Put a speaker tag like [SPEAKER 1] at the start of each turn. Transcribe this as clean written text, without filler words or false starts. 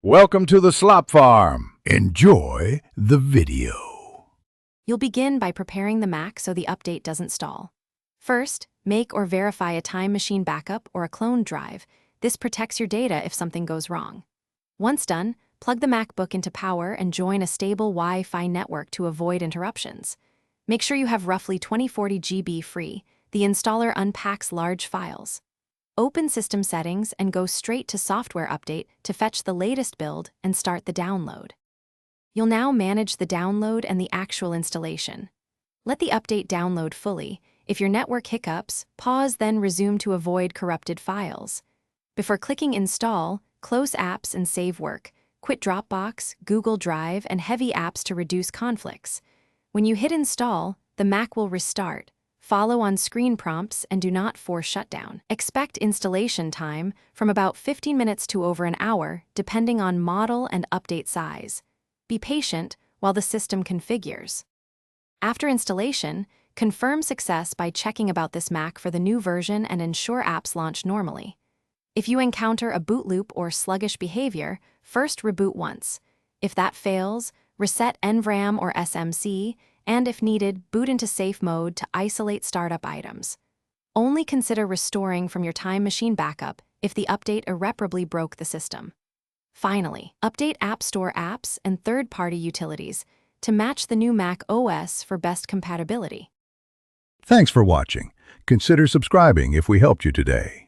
[SPEAKER 1] Welcome to the Slop Farm. Enjoy the video.
[SPEAKER 2] You'll begin by preparing the Mac so the update doesn't stall. First, make or verify a time machine backup or a cloned drive. This protects your data if something goes wrong. Once done, plug the MacBook into power and join a stable Wi-Fi network to avoid interruptions. Make sure you have roughly 2040 GB free. The installer unpacks large files. Open System Settings and go straight to Software Update to fetch the latest build and start the download. You'll now manage the download and the actual installation. Let the update download fully. If your network hiccups, pause then resume to avoid corrupted files. Before clicking Install, close apps and save work. Quit Dropbox, Google Drive, and heavy apps to reduce conflicts. When you hit Install, the Mac will restart. Follow on-screen prompts and do not force shutdown. Expect installation time from about 15 minutes to over an hour, depending on model and update size. Be patient while the system configures. After installation, confirm success by checking about this Mac for the new version and ensure apps launch normally. If you encounter a boot loop or sluggish behavior, first reboot once. If that fails, reset NVRAM or SMC, and if needed, boot into safe mode to isolate startup items. Only consider restoring from your time machine backup if the update irreparably broke the system. Finally, update App Store apps and third-party utilities to match the new Mac OS for best compatibility.
[SPEAKER 1] Thanks for watching. Consider subscribing if we helped you today.